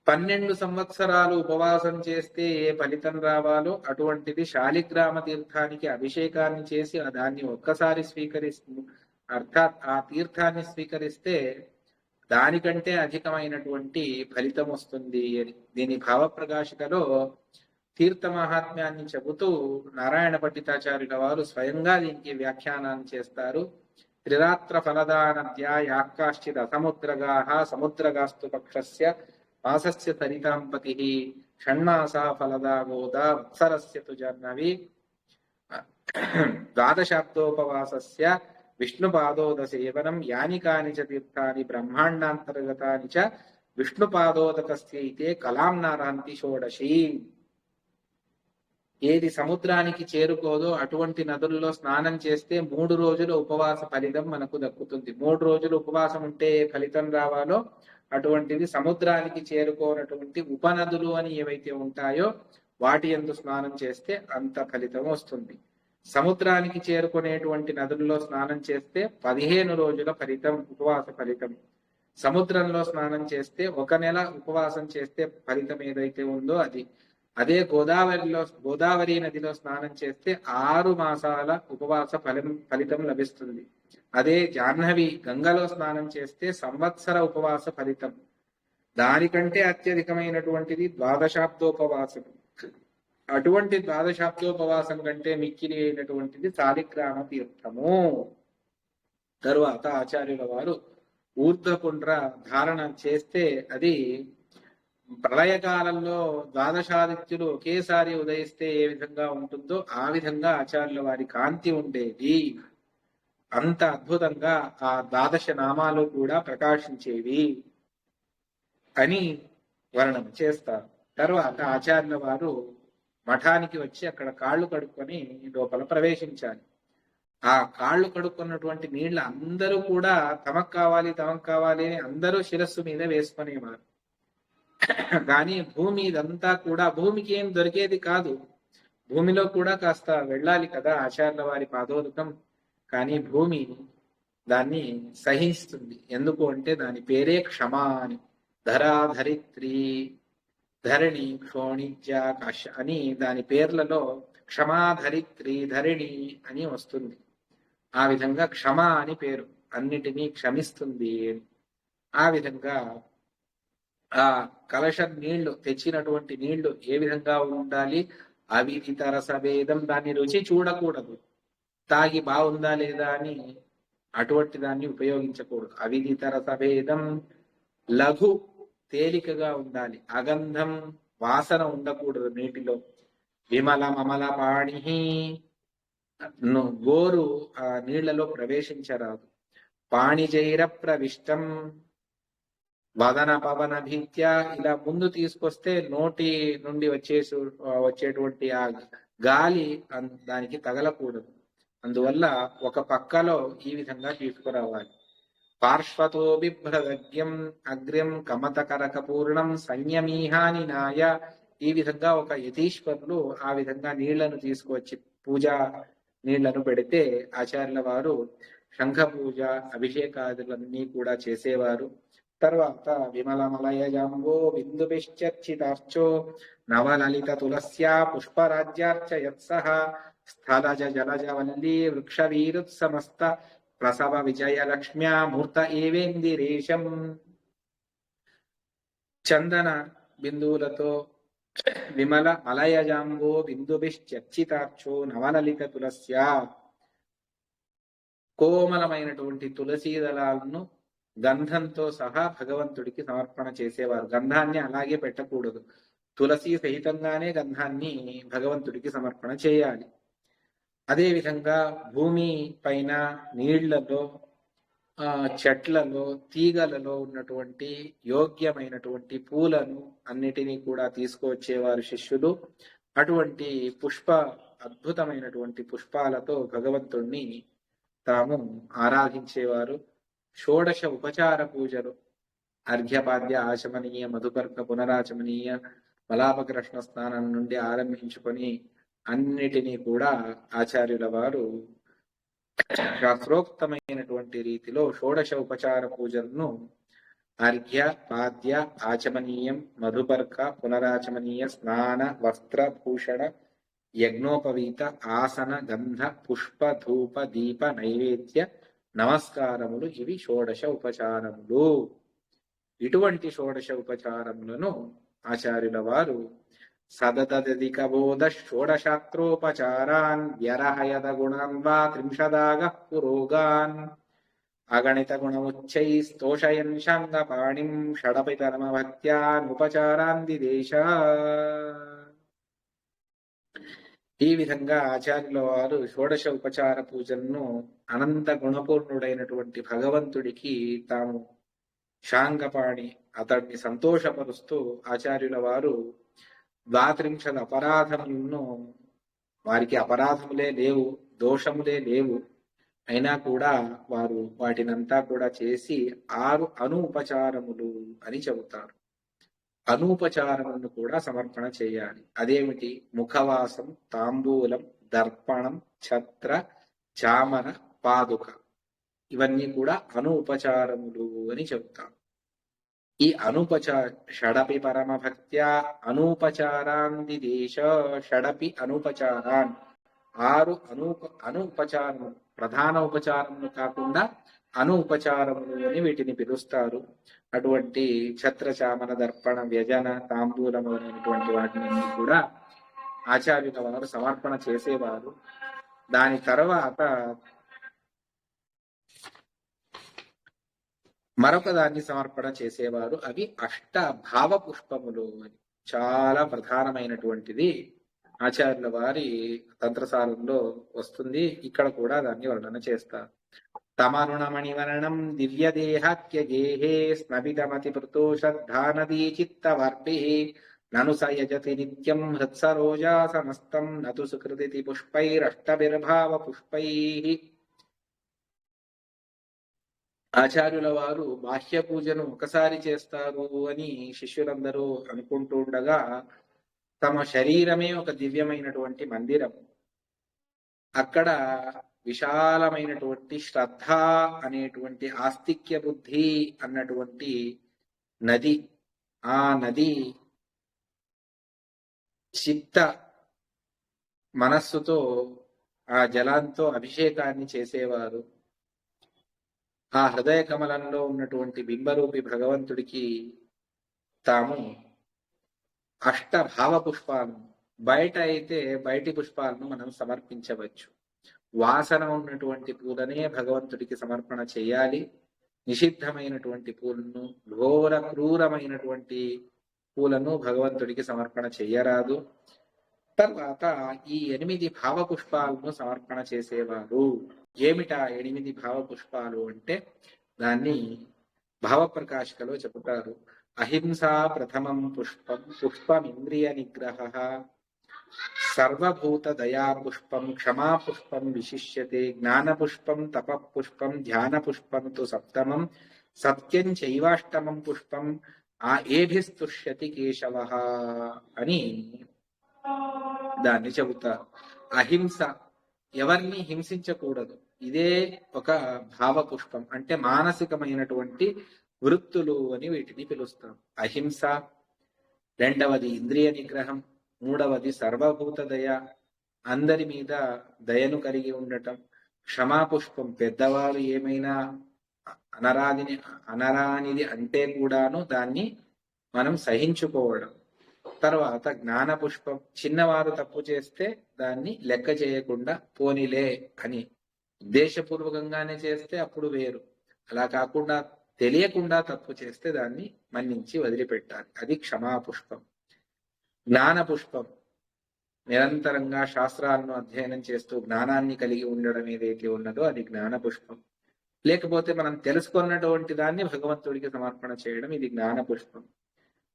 12 సంవత్సరాలు ఉపవాసం చేస్తే ఏ ఫలితం రావాలో అటువంటిది శాలిగ్రామ తీర్థానికి అభిషేకాన్ని చేసి దాన్ని ఒక్కసారి స్వీకరిస్తుంది. అర్థాత్ ఆ తీర్థాన్ని స్వీకరిస్తే దానికంటే అధికమైనటువంటి ఫలితం వస్తుంది అని. దీని భావప్రకాశికలో తీర్థ మహాత్మ్యాన్ని చెబుతూ నారాయణ పండితాచార్యుల వారు స్వయంగా దీనికి వ్యాఖ్యానాన్ని చేస్తారు. త్రిరాత్ర ఫలదానద్యా యాక్కాశ్చిద్ అసముద్రగాః సముద్రగాస్తు పక్షస్య మాసస్య సరితాంపతి షణ్మాసా ఫలదా గోదా వత్సరస్య తు జాహ్నవి ద్వాదశాబ్దోపవాసస్య విష్ణుపాదోద సేవనం యాని కాని చ తీర్థాని బ్రహ్మాండాంతర్గతాని చ విష్ణుపాదోదకస్యైతే కలాం నారాంతి షోడశి. ఏది సముద్రానికి చేరుకోదో అటువంటి నదుల్లో స్నానం చేస్తే 3 రోజుల ఉపవాస ఫలితం మనకు దక్కుతుంది. 3 రోజులు ఉపవాసం ఉంటే ఏ ఫలితం రావాలో అటువంటిది సముద్రానికి చేరుకోనటువంటి ఉపనదులు అని ఏవైతే ఉంటాయో వాటి యందు స్నానం చేస్తే అంత ఫలితం వస్తుంది. సముద్రానికి చేరుకునేటువంటి నదుల్లో స్నానం చేస్తే 15 రోజుల ఫలితం, ఉపవాస ఫలితం. సముద్రంలో స్నానం చేస్తే 1 నెల ఉపవాసం చేస్తే ఫలితం ఏదైతే ఉందో అది. అదే గోదావరి నదిలో స్నానం చేస్తే 6 మాసాల ఉపవాస ఫలితం లభిస్తుంది. అదే జాహ్నవి గంగలో స్నానం చేస్తే సంవత్సర ఉపవాస ఫలితం. దానికంటే అత్యధికమైనటువంటిది ద్వాదశాబ్దోపవాసం. అటువంటి ద్వాదశాబ్దోపవాసం కంటే మిక్కిలి అయినటువంటిది శాలిగ్రామ తీర్థము. తరువాత ఆచార్యుల వారు ఊర్ధ్వపుండ్ర ధారణ చేస్తే అది ప్రళయకాలంలో ద్వాదశాదిత్యులు ఒకేసారి ఉదయిస్తే ఏ విధంగా ఉంటుందో ఆ విధంగా ఆచార్యుల వారి కాంతి ఉండేది. అంత అద్భుతంగా ఆ 12 నామాలు కూడా ప్రకాశించేవి అని వర్ణన చేస్తారు. తర్వాత ఆచార్యుల వారు మఠానికి వచ్చి అక్కడ కాళ్ళు కడుక్కొని లోపల ప్రవేశించాలి. ఆ కాళ్ళు కడుక్కున్నటువంటి నీళ్లు అందరూ కూడా తమకు కావాలి అని అందరూ శిరస్సు మీద వేసుకునేవారు. కానీ భూమి ఇదంతా కూడా భూమికి ఏం దొరికేది కాదు. భూమిలో కూడా కాస్త వెళ్ళాలి కదా ఆచార్యుల వారి పాదోదకం. కానీ భూమి దాన్ని సహిస్తుంది. ఎందుకు అంటే దాని పేరే క్షమ అని. ధరాధరిత్రి, ధరణి, క్షోణిజ్య, కాశ అని దాని పేర్లలో క్షమాధరిత్రి, ధరణి అని వస్తుంది. ఆ విధంగా క్షమ అని పేరు, అన్నిటినీ క్షమిస్తుంది. ఆ విధంగా ఆ కలశ నీళ్లు తెచ్చినటువంటి నీళ్లు ఏ విధంగా ఉండాలి? అవిదిత రసభేదం, దాన్ని రుచి చూడకూడదు. తాగి బాగుందా లేదా అని అటువంటి దాన్ని ఉపయోగించకూడదు. అవిదిత రసభేదం, లఘు తేలికగా ఉండాలి. అగంధం, వాసన ఉండకూడదు నీటిలో. విమల మమల పాణి, గోరు ఆ నీళ్లలో ప్రవేశించరాదు. పాణిజైర ప్రవిష్టం, వదన పవన భీత్య, ఇలా ముందు తీసుకొస్తే నోటి నుండి వచ్చేటువంటి ఆ గాలి దానికి తగలకూడదు. అందువల్ల ఒక పక్కలో ఈ విధంగా తీసుకురావాలి. పార్శ్వతో బిభ్రదగ్యం అగ్ర్యం కమతకరక పూర్ణం సంయమీహాని నాయ. ఈ విధంగా ఒక యతీశ్వరులు ఆ విధంగా నీళ్లను తీసుకువచ్చి పూజా నీళ్లను పెడితే ఆచార్యుల వారు శంఖ పూజ, అభిషేకాదులన్నీ కూడా చేసేవారు. తర్వాత విమలమలయజంబో బిందుభిశ్చర్చితార్చో నవలలిత తులస్యా పుష్పరాజ్యార్చయత్సః స్థలజ జలజ వల్లీ వృక్షవీరుత్సమస్త ప్రసవ విజయలక్ష్మ్యా మూర్త ఏవేందిరేశం. చందన బిందువులతో విమల మలయజాంబో బిందుభిశ్చర్చితాక్షో నవలలిత తులస్య. కోమలమైనటువంటి తులసీ దళాలను గంధంతో సహా భగవంతుడికి సమర్పణ చేసేవారు. గంధాన్ని అలాగే పెట్టకూడదు, తులసి సహితంగానే గంధాన్ని భగవంతుడికి సమర్పణ చేయాలి. అదేవిధంగా భూమి పైన, నీళ్లలో, చెట్లలో, తీగలలో ఉన్నటువంటి యోగ్యమైనటువంటి పూలను అన్నిటినీ కూడా తీసుకువచ్చేవారు శిష్యులు. అటువంటి అద్భుతమైనటువంటి పుష్పాలతో భగవంతుణ్ణి తాము ఆరాధించేవారు. షోడశ ఉపచార పూజలు అర్ఘ్యపాద్య ఆచమనీయ, మధుపర్క పునరాచమనీయ, మలాపకృష్ణ స్నానం నుండి ఆరంభించుకొని అన్నిటినీ కూడా ఆచార్యుల వారు శాస్త్రోక్తమైనటువంటి రీతిలో షోడశ ఉపచార పూజలను అర్ఘ్య, పాద్య, ఆచమనీయం, మధుపర్క, పునరాచమనీయ, స్నాన, వస్త్ర, భూషణ, యజ్ఞోపవీత, ఆసన, గంధ, పుష్ప, ధూప, దీప, నైవేద్య, నమస్కారములు, ఇవి షోడశ ఉపచారములు. ఇటువంటి షోడశ ఉపచారములను ఆచార్యుల వారు సదతదికబోధ షోడశాస్త్రోపచారాన్ వ్యరహయద గుణం వా త్రింశదాగ పురోగాన్ అగణిత గుణముచ్చై స్తోషయన్ శాంగపాణిం షడపి పరమభక్త్యానుపచారాందిదేశ. ఈ విధంగా ఆచార్యుల వారు షోడశ ఉపచార పూజలను అనంత గుణపూర్ణుడైనటువంటి భగవంతుడికి తాము శాంగపాణి అతడిని సంతోషపరుస్తూ ఆచార్యుల వారు ద్వాత్రింశద అపరాధములను, వారికి అపరాధములే లేవు, దోషములే లేవు, అయినా కూడా వారు వాటినంతా కూడా చేసి 6 అనూపచారములు అని చెబుతారు. అనూపచారములను కూడా సమర్పణ చేయాలి. అదేమిటి? ముఖవాసం, తాంబూలం, దర్పణం, ఛత్ర, చామర, పాదుక, ఇవన్నీ కూడా అనూపచారములు అని చెబుతారు. ఈ షడపి పరమ భక్త్యా అనూపచారాందిదేశ. షడపి అనూపచారాన్, 6 అనూపచారములు, ప్రధాన ఉపచారములు కాకుండా అనూపచారములు అని వీటిని పిలుస్తారు. అటువంటి ఛత్ర, చామన, దర్పణ, వ్యజన, తాంబూలము అనేటువంటి వాటిని కూడా ఆచార్యుల వారు సమర్పణ చేసేవారు. దాని తర్వాత మరొక దాన్ని సమర్పణ చేసేవారు. అవి అష్టభావ పుష్పములు అని. చాలా ప్రధానమైనటువంటిది. ఆచార్యుల వారి తంత్రసారంలో వస్తుంది. ఇక్కడ కూడా దాన్ని వర్ణన చేస్తారు. తమరుణమణివర్ణం దివ్యదేహాఖ్యగేహే స్నబితమతి పృతోషద్ధానదీ చిత్తవర్భి నను సయజతి నిత్యం హృత్సరోజా సమస్తం నతు సుకృతి పుష్పైరష్టభిర్భావ పుష్పై. ఆచార్యుల వారు బాహ్య పూజను ఒకసారి చేస్తారు అని శిష్యులందరూ అనుకుంటూ ఉండగా తమ శరీరమే ఒక దివ్యమైనటువంటి మందిరం. అక్కడ విశాలమైనటువంటి శ్రద్ధ అనేటువంటి ఆస్తిక్య బుద్ధి అన్నటువంటి నది, ఆ నది చిత్త మనస్సుతో ఆ జలంతో అభిషేకాన్ని చేసేవారు. ఆ హృదయ కమలంలో ఉన్నటువంటి బింబరూపి భగవంతుడికి తాము అష్టభావ పుష్పాలను, బయట అయితే బయటి పుష్పాలను మనం సమర్పించవచ్చు. వాసన ఉన్నటువంటి పూలనే భగవంతుడికి సమర్పణ చేయాలి. నిషిద్ధమైనటువంటి పూలను, ఘోర క్రూరమైనటువంటి పూలను భగవంతుడికి సమర్పణ చెయ్యరాదు. తర్వాత ఈ 8 భావ పుష్పాలను సమర్పణ చేసేవారు. ఏమిటా 8 భావ పుష్పాలు అంటే దాన్ని భావప్రకాశికలో చెబుతారు. అహింసా ప్రథమం పుష్పం, పుష్పమింద్రియ నిగ్రహ, సర్వభూత దయా పుష్పం, క్షమా పుష్పం విశిష్యతే, జ్ఞాన పుష్పం, తప పుష్పం, ధ్యాన పుష్పం తు సప్తమం, సత్యం చైవాష్టమం పుష్పం, ఏభిస్తుష్యతి కేశవ అని దాన్ని చెబుతారు. అహింస, ఎవరిని హింసించకూడదు, ఇదే ఒక భావ పుష్పం. అంటే మానసికమైనటువంటి వృత్తులు అని వీటిని పిలుస్తాం. అహింస. రెండవది ఇంద్రియ నిగ్రహం. మూడవది సర్వభూత దయ, అందరి మీద దయను కలిగి ఉండటం. క్షమాపుష్పం, పెద్దవారు ఏమైనా అనరానిది అంటే కూడాను దాన్ని మనం సహించుకోవడం. తర్వాత జ్ఞాన పుష్పం, చిన్నవారు తప్పు చేస్తే దాన్ని లెక్క చేయకుండా పోనీలే అని ఉద్దేశపూర్వకంగానే చేస్తే అప్పుడు వేరు. అలా కాకుండా తెలియకుండా తప్పు చేస్తే దాన్ని మన్నించి వదిలిపెట్టాలి. అది క్షమాపుష్పం. జ్ఞాన పుష్పం, నిరంతరంగా శాస్త్రాలను అధ్యయనం చేస్తూ జ్ఞానాన్ని కలిగి ఉండడం ఏదైతే ఉన్నదో అది జ్ఞాన పుష్పం. లేకపోతే మనం తెలుసుకున్నటువంటి దాన్ని భగవంతుడికి సమర్పణ చేయడం, ఇది జ్ఞాన పుష్పం.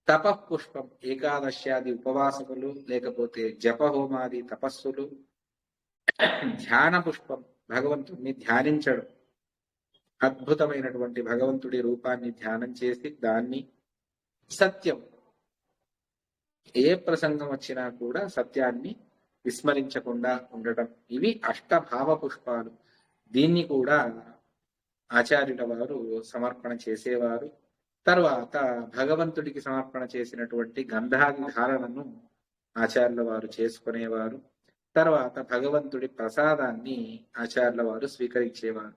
తపఃపుష్పం, ఏకాదశ్యాది ఉపవాసములు, లేకపోతే జపహోమాది తపస్సులు. ధ్యాన పుష్పం, భగవంతుడిని ధ్యానించడం, అద్భుతమైనటువంటి భగవంతుడి రూపాన్ని ధ్యానం చేసి దాన్ని. సత్యం, ఏ ప్రసంగం వచ్చినా కూడా సత్యాన్ని విస్మరించకుండా ఉండటం. ఇవి అష్టభావ పుష్పాలు. దీన్ని కూడా ఆచార్యుల వారు సమర్పణ చేసేవారు. తర్వాత భగవంతుడికి సమర్పణ చేసినటువంటి గంధాది ధారణను ఆచార్యుల వారు చేసుకునేవారు. తర్వాత భగవంతుడి ప్రసాదాన్ని ఆచార్యుల వారు స్వీకరించేవారు.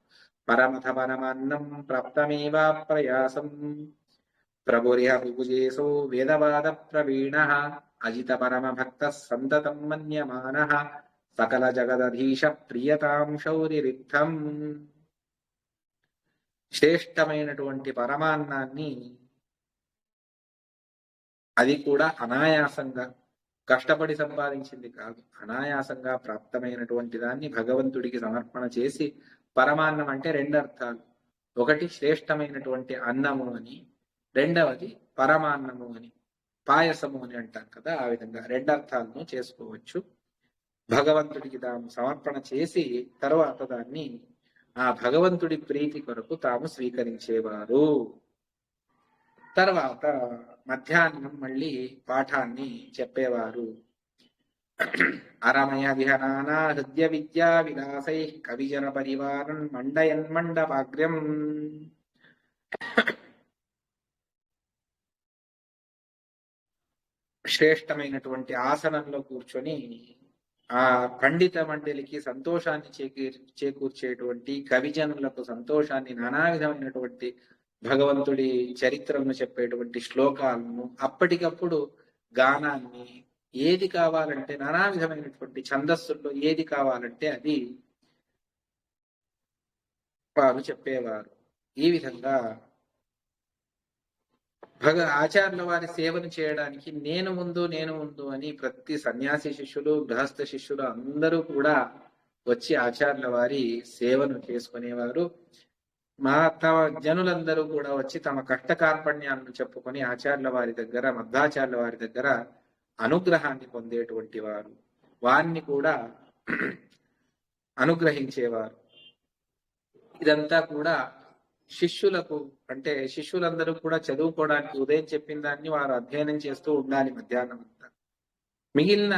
పరమథ పరమాన్నం ప్రాప్తమేవా ప్రయాసం ప్రభురిహ విభుజేసో వేదవాద ప్రవీణ అజిత పరమ భక్త సంతతం మన్యమాన సకల జగదధీశ ప్రియతాం శౌరిరిద్ధం. శ్రేష్టమైనటువంటి పరమాన్నాన్ని, అది కూడా అనాయాసంగా, కష్టపడి సంపాదించింది కాదు, అనాయాసంగా ప్రాప్తమైనటువంటి దాన్ని భగవంతుడికి సమర్పణ చేసి. పరమాన్నం అంటే రెండు అర్థాలు. ఒకటి శ్రేష్టమైనటువంటి అన్నము అని, రెండవది పరమాన్నము అని, పాయసము అని అంటాం కదా, ఆ విధంగా రెండు అర్థాలను చేసుకోవచ్చు. భగవంతుడికి తాము సమర్పణ చేసి తర్వాత దాన్ని ఆ భగవంతుడి ప్రీతి కొరకు తాము స్వీకరించేవారు. తర్వాత మధ్యాహ్నం మళ్ళీ పాఠాన్ని చెప్పేవారు. అరమయ విహనానా హృదయ విద్యా విలాసై కవిజన పరివారం మండయన్ మండపాగ్ర్యం. శ్రేష్టమైనటువంటి ఆసనంలో కూర్చొని ఆ పండిత మండలికి సంతోషాన్ని చేకూర్చేటువంటి, కవిజనులకు సంతోషాన్ని, నానా విధమైనటువంటి భగవంతుడి చరిత్రను చెప్పేటువంటి శ్లోకాలను, అప్పటికప్పుడు గానాన్ని, ఏది కావాలంటే నానా విధమైనటువంటి ఛందస్సుల్లో ఏది కావాలంటే అది వారు చెప్పేవారు. ఈ విధంగా ఆచార్యుల వారి సేవను చేయడానికి నేను ముందు అని ప్రతి సన్యాసి శిష్యులు, గృహస్థ శిష్యులు అందరూ కూడా వచ్చి ఆచార్యుల వారి సేవను చేసుకునేవారు. తమ జనులందరూ కూడా వచ్చి తమ కష్ట కార్పణ్యాలను చెప్పుకొని ఆచార్యుల వారి దగ్గర, మధ్వాచార్యుల వారి దగ్గర అనుగ్రహాన్ని పొందేటువంటి వారు. వారిని కూడా అనుగ్రహించేవారు. ఇదంతా కూడా శిష్యులకు, అంటే శిష్యులందరూ కూడా చదువుకోవడానికి ఉదయం చెప్పిన దాన్ని వారు అధ్యయనం చేస్తూ ఉండాలి మధ్యాహ్నం అంతా. మిగిలిన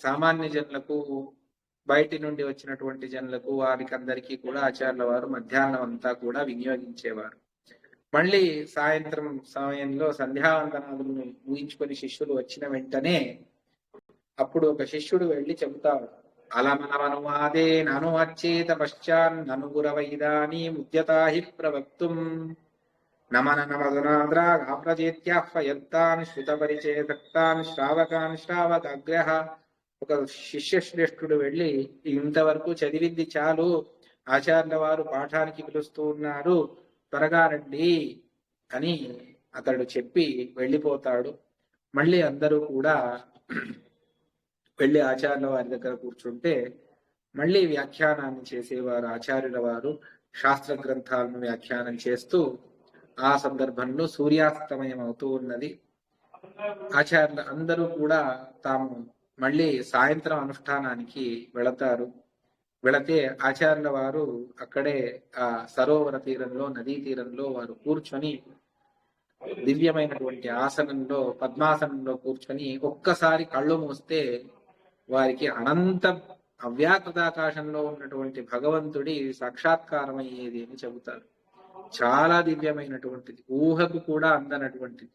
సామాన్య జనులకు, బయటి నుండి వచ్చినటువంటి జనులకు, వారికి అందరికీ కూడా ఆచార్యుల వారు మధ్యాహ్నం అంతా కూడా వినియోగించేవారు. మళ్ళీ సాయంత్రం సమయంలో సంధ్యావందనాలను ఊహించుకొని శిష్యులు వచ్చిన వెంటనే అప్పుడు ఒక శిష్యుడు వెళ్ళి చెబుతాడు, అలమనమనువాదే నను అచ్చేత పశ్చాన్ నను గురవైదాని ముద్యతాహి ప్రవక్తుం నమన నమదునాద్రాప్రచేత్యాహ్వయత్తాన్ శ్రుత పరిచయసక్తాన్ శ్రావకాన్ శ్రావకాగ్రహ. ఒక శిష్య శ్రేష్ఠుడు వెళ్ళి, ఇంతవరకు చదివింది చాలు, ఆచార్యుల వారు పాఠానికి పిలుస్తూ ఉన్నారు, త్వరగా రండి అని అతడు చెప్పి వెళ్ళిపోతాడు. మళ్ళీ అందరూ కూడా వెళ్ళి ఆచార్యుల వారి దగ్గర కూర్చుంటే మళ్ళీ వ్యాఖ్యానాన్ని చేసేవారు ఆచార్యుల వారు. శాస్త్ర గ్రంథాలను వ్యాఖ్యానం చేస్తూ ఆ సందర్భంలో సూర్యాస్తమయం అవుతూ ఉన్నది. ఆచార్యులు అందరూ కూడా తాము మళ్ళీ సాయంత్రం అనుష్ఠానానికి వెళతారు. వెళితే ఆచార్యుల వారు అక్కడే ఆ సరోవర తీరంలో, నదీ తీరంలో వారు కూర్చొని దివ్యమైనటువంటి ఆసనంలో, పద్మాసనంలో కూర్చొని ఒక్కసారి కళ్ళు మూస్తే వారికి అనంత అవ్యాకృతాకాశంలో ఉన్నటువంటి భగవంతుడి సాక్షాత్కారం అయ్యేది అని చెబుతారు. చాలా దివ్యమైనటువంటిది, ఊహకు కూడా అందనటువంటిది.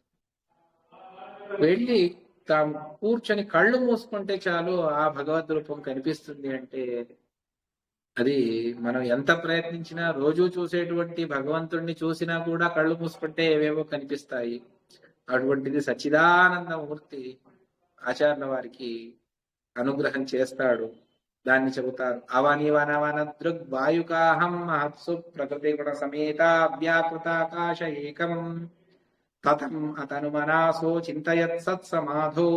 వెళ్ళి తాము కూర్చొని కళ్ళు మూసుకుంటే చాలు ఆ భగవద్ రూపం కనిపిస్తుంది అంటే, అది మనం ఎంత ప్రయత్నించినా, రోజు చూసేటువంటి భగవంతుడిని చూసినా కూడా కళ్ళు మూసుకుంటే ఏవేవో కనిపిస్తాయి. అటువంటిది సచ్చిదానంద మూర్తి ఆచార్యుల వారికి అనుగ్రహం చేస్తాడు. దాన్ని చెబుతారు. అవనివనవన దృగ్వాయుకాహం మహత్సు ప్రకృతి గుణ సమేత వ్యాకృతాకాశ ఏకం తతం అతను మనాసో చింతయత్ సత్సమాధో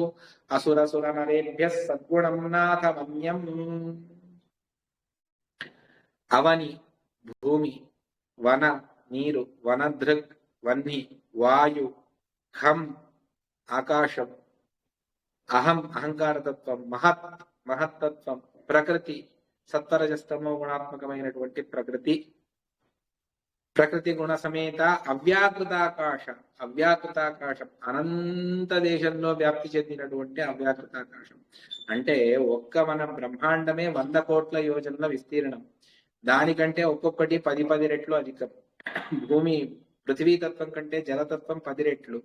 అసురసుర నరేభ్య సద్గుణం నాథ మన్యం. అవని భూమి, వన నీరు, వనదృక్ వన్ని, వాయు, ఖం ఆకాశం, అహం అహంకారతత్వం, మహత్ మహత్తత్వం, ప్రకృతి సత్వరజస్తమో గుణాత్మకమైనటువంటి ప్రకృతి, ప్రకృతి గుణ సమేత అవ్యాకృతాకాశ, అవ్యాకృతాకాశం అనంత దేశంలో వ్యాప్తి చెందినటువంటి అవ్యాకృతాకాశం అంటే ఒక్క మన బ్రహ్మాండమే 100 కోట్ల యోజనల విస్తీర్ణం. దానికంటే ఒక్కొక్కటి 10 రెట్లు అధికం. భూమి పృథివీ తత్వం కంటే జలతత్వం 10 రెట్లు,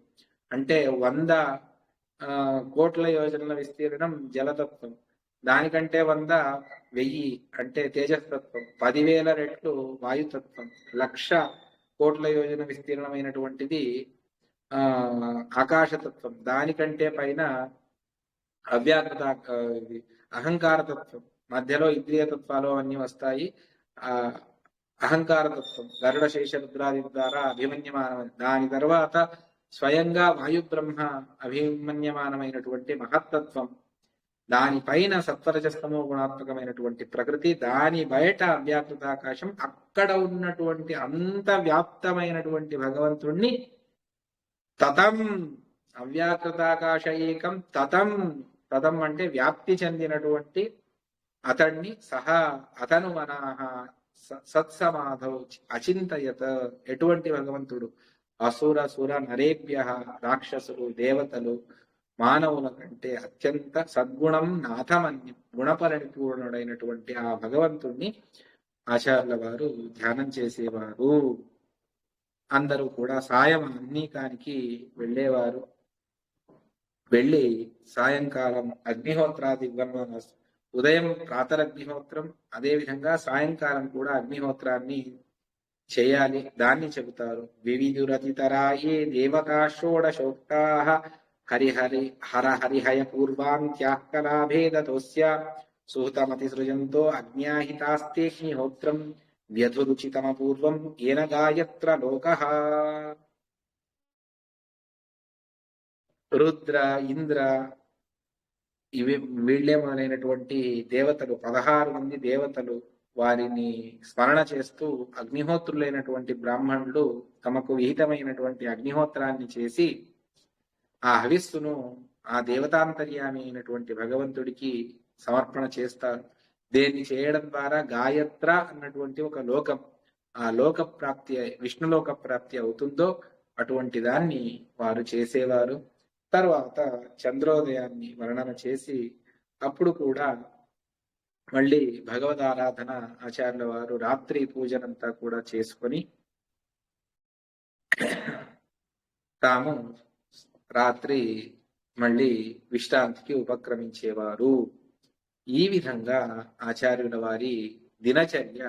అంటే 100 కోట్ల యోజనల విస్తీర్ణం జలతత్వం. దానికంటే 100 1000 అంటే తేజస్తత్వం. 10,000 రెట్లు వాయుతత్వం. 1,00,000 కోట్ల యోజన విస్తీర్ణమైనటువంటిది ఆకాశతత్వం. దానికంటే పైన అవ్యాకృత అహంకారతత్వం. మధ్యలో ఇంద్రియ తత్వాలు అన్ని వస్తాయి. అహంకారతత్వం గరుడ శేష రుద్రాది ద్వారా అభిమన్యమానమైన, దాని తర్వాత స్వయంగా వాయుబ్రహ్మ అభిమన్యమానమైనటువంటి మహత్తత్వం, దానిపైన సత్వరజస్తమో గుణాత్మకమైనటువంటి ప్రకృతి, దాని బయట అవ్యాకృతాకాశం. అక్కడ ఉన్నటువంటి అంత వ్యాప్తమైనటువంటి భగవంతుణ్ణి తతం అవ్యాకృతాకాశ ఏకం తతం, తతం అంటే వ్యాప్తి చెందినటువంటి అతన్ని సహా అతను మనాహ సత్సమాధౌ అచింతయత. ఎటువంటి భగవంతుడు? అసుర సుర నరేభ్య, రాక్షసులు, దేవతలు, మానవుల కంటే అత్యంత సద్గుణం నాథమన్యం, గుణపరిపూర్ణుడైనటువంటి ఆ భగవంతుణ్ణి ఆచార్యుల వారు ధ్యానం చేసేవారు. అందరూ కూడా సాయం అన్నికానికి వెళ్ళేవారు. వెళ్ళి సాయంకాలం అగ్నిహోత్రాది ఉదయం ప్రాతరగ్నిహోత్రం, అదేవిధంగా సాయంకాలం కూడా అగ్నిహోత్రాన్ని చేయాలి. దాన్ని చెబుతారు. వివిధురతితరాయే దేవతా షోడశోక్తా హరిహరి హర హరిహయ పూర్వాంత్యాకలాభేదతోస్య సుహృతమతి సృజంతో అజ్ఞాహితాస్తేగ్నిహోత్రం వ్యధురుచితమపూర్వం ఏన గాయత్ర లోకః. రుద్ర, ఇంద్ర ఇవి వీళ్ళే మొదలైనటువంటి దేవతలు, 16 మంది దేవతలు, వారిని స్మరణ చేస్తూ అగ్నిహోత్రులైనటువంటి బ్రాహ్మణులు తమకు విహితమైనటువంటి అగ్నిహోత్రాన్ని చేసి ఆ హవిస్సును ఆ దేవతాంతర్యామి అయినటువంటి భగవంతుడికి సమర్పణ చేస్తారు. దేన్ని చేయడం ద్వారా గాయత్ర అన్నటువంటి ఒక లోకం, ఆ లోక ప్రాప్తి, విష్ణులోక ప్రాప్తి అవుతుందో అటువంటి దాన్ని వారు చేసేవారు. తర్వాత చంద్రోదయాన్ని వర్ణన చేసి అప్పుడు కూడా మళ్ళీ భగవద్ ఆరాధన ఆచార్యుల వారు రాత్రి పూజనంతా కూడా చేసుకొని తాము రాత్రి మళ్ళీ విశ్రాంతికి ఉపక్రమించేవారు. ఈ విధంగా ఆచార్యుల వారి దినచర్య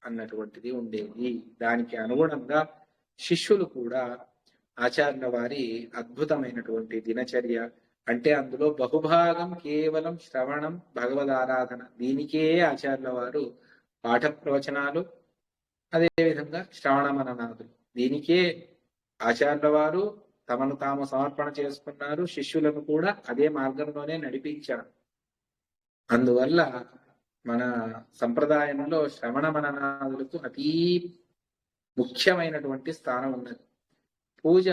అన్నటువంటిది ఉండేది. దానికి అనుగుణంగా శిష్యులు కూడా ఆచార్యుల వారి అద్భుతమైనటువంటి దినచర్య అంటే అందులో బహుభాగం కేవలం శ్రవణం, భగవద్ ఆరాధన. దీనికే ఆచార్యుల వారు పాఠ ప్రవచనాలు, అదేవిధంగా శ్రవణ మననాదులు, దీనికే ఆచార్యుల వారు తమను తాము సమర్పణ చేసుకున్నారు. శిష్యులను కూడా అదే మార్గంలోనే నడిపించారు. అందువల్ల మన సంప్రదాయంలో శ్రవణ మననాదులకు అతి ముఖ్యమైనటువంటి స్థానం ఉన్నది. పూజ